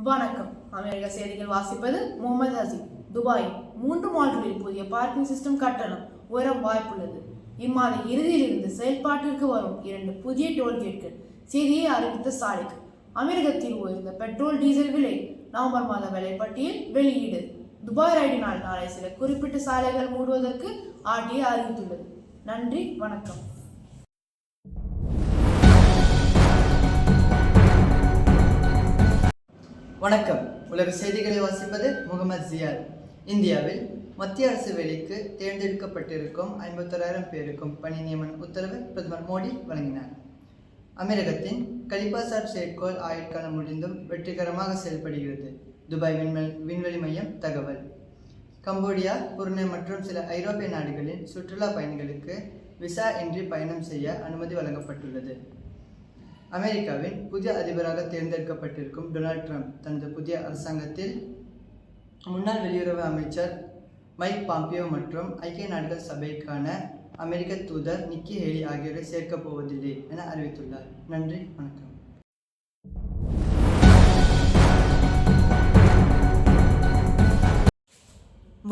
வணக்கம். அமெரிக்க செய்திகள் வாசிப்பது முகமது ஹசீப். துபாய் 3 மால்களில் புதிய பார்க்கிங் சிஸ்டம் கட்டணம் உயர வாய்ப்புள்ளது. இம்மாத இறுதியிலிருந்து செயல்பாட்டிற்கு வரும் 2 புதிய டோல்கேட்கள் செய்தியை அறிவித்த சாலிக். அமெரிக்கத்தில் உயர்ந்த பெட்ரோல் டீசல் விலை நவம்பர் மாத விலைப்பட்டியல் வெளியீடு. துபாய் ரைடினால் நாளை சில குறிப்பிட்ட சாலைகள் மூடுவதற்கு ஆர்டிஏ அறிவித்துள்ளது. நன்றி, வணக்கம். வணக்கம். உலக செய்திகளை வாசிப்பது முகமது ஜியாத். இந்தியாவில் மத்திய அரசு வேலைக்கு தேர்ந்தெடுக்கப்பட்டிருக்கும் 51,000 பேருக்கும் பணி நியமன உத்தரவு பிரதமர் மோடி வழங்கினார். அமெரிக்கத்தின் கலிபாசாட் செயற்கைக்கோள் ஆயுட்காலம் முடிந்தும் வெற்றிகரமாக செயல்படுகிறது. துபாய் விண்வெளி மையம் தகவல். கம்போடியா, புருனே மற்றும் சில ஐரோப்பிய நாடுகளின் சுற்றுலா பயணிகளுக்கு விசா இன்றி பயணம் செய்ய அனுமதி வழங்கப்பட்டுள்ளது. அமெரிக்காவின் புதிய அதிபராக தேர்ந்தெடுக்கப்பட்டிருக்கும் டொனால்ட் ட்ரம்ப் தனது புதிய அரசாங்கத்தில் முன்னாள் வெளியுறவு அமைச்சர் மைக் பாம்பியோ மற்றும் ஐக்கிய நாடுகள் சபைக்கான அமெரிக்க தூதர் நிக்கி ஹேலி ஆகியோரை சேர்க்கப் போவதில்லை என அறிவித்துள்ளார். நன்றி, வணக்கம்.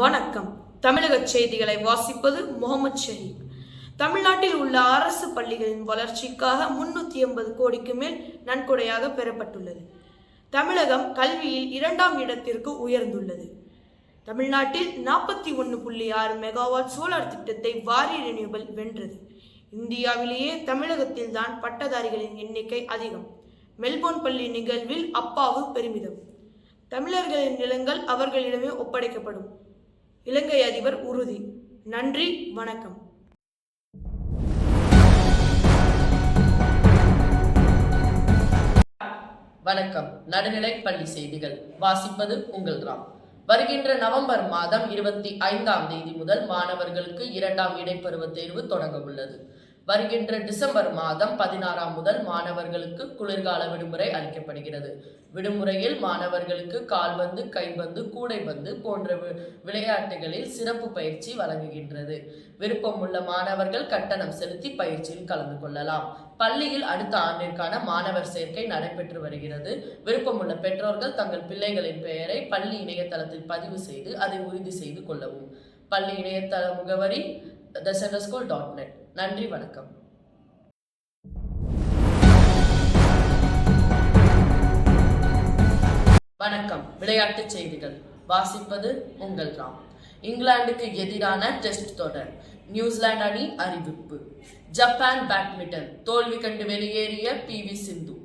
வணக்கம். தமிழக செய்திகளை வாசிப்பது முகமது ஷஹீப். தமிழ்நாட்டில் உள்ள அரசு பள்ளிகளின் வளர்ச்சிக்காக 380 கோடிக்கு மேல் நன்கொடையாக பெறப்பட்டுள்ளது. தமிழகம் கல்வியில் 2ஆம் இடத்திற்கு உயர்ந்துள்ளது. தமிழ்நாட்டில் 41.6 மெகாவாட் சோலார் திட்டத்தை வாரி ரினியூவல் வென்றது. இந்தியாவிலேயே தமிழகத்தில் தான் பட்டதாரிகளின் எண்ணிக்கை அதிகம். மெல்போர்ன் பள்ளி நிகழ்வில் அப்பாவு பெருமிதம். தமிழர்களின் நிலங்கள் அவர்களிடமே ஒப்படைக்கப்படும். இலங்கை அதிபர் உறுதி. நன்றி, வணக்கம். வணக்கம். நடுநிலை பள்ளி செய்திகள் வாசிப்பது உங்கள் ராம். வருகின்ற நவம்பர் மாதம் 25ஆம் தேதி முதல் மாணவர்களுக்கு 2ஆம் இடைப்பருவ தேர்வு தொடங்க உள்ளது. வருகின்ற டிசம்பர் மாதம் 16ஆம் முதல் மாணவர்களுக்கு குளிர்கால விடுமுறை அளிக்கப்படுகிறது. விடுமுறையில் மாணவர்களுக்கு கால்பந்து, கைப்பந்து, கூடைப்பந்து போன்ற விளையாட்டுகளில் சிறப்பு பயிற்சி வழங்குகின்றது. விருப்பமுள்ள மாணவர்கள் கட்டணம் செலுத்தி பயிற்சியில் கலந்து கொள்ளலாம். பள்ளியில் அடுத்த ஆண்டிற்கான மாணவர் சேர்க்கை நடைபெற்று வருகிறது. விருப்பமுள்ள பெற்றோர்கள் தங்கள் பிள்ளைகளின் பெயரை பள்ளி இணையதளத்தில் பதிவு செய்து அதை உறுதி செய்து கொள்ளவும். பள்ளி இணையதள முகவரி thecenterschool.net. நன்றி, வணக்கம். வணக்கம். விளையாட்டுச் செய்திகள் வாசிப்பது உங்கள் ராம். இங்கிலாந்துக்கு எதிரான டெஸ்ட் தொடர். நியூசிலாந்து அணி அறிவிப்பு. ஜப்பான் பேட்மிண்டன் தோல்வி கண்டு வெளியேறிய PV சிந்து.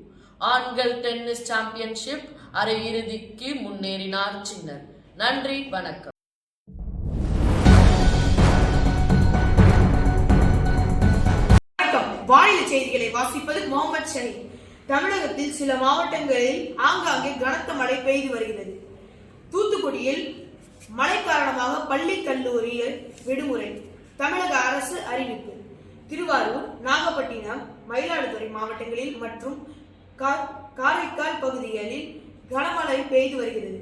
ஆண்கள் டென்னிஸ் சாம்பியன்ஷிப் அரையிறுதிக்கு முன்னேறினார் சின்னர். நன்றி, வணக்கம். வானிலை செய்திகளை வாசிப்பது முகமது ஷஹீப். தமிழகத்தில் சில மாவட்டங்களில் ஆங்காங்கே கனத்த மழை பெய்து வருகிறது. தூத்துக்குடியில் மழை காரணமாக பள்ளி கல்லூரியில் விடுமுறை. தமிழக அரசு அறிவிப்பு. திருவாரூர், நாகப்பட்டினம், மயிலாடுதுறை மாவட்டங்களில் மற்றும் காரைக்கால் பகுதிகளில் கனமழை பெய்து வருகிறது.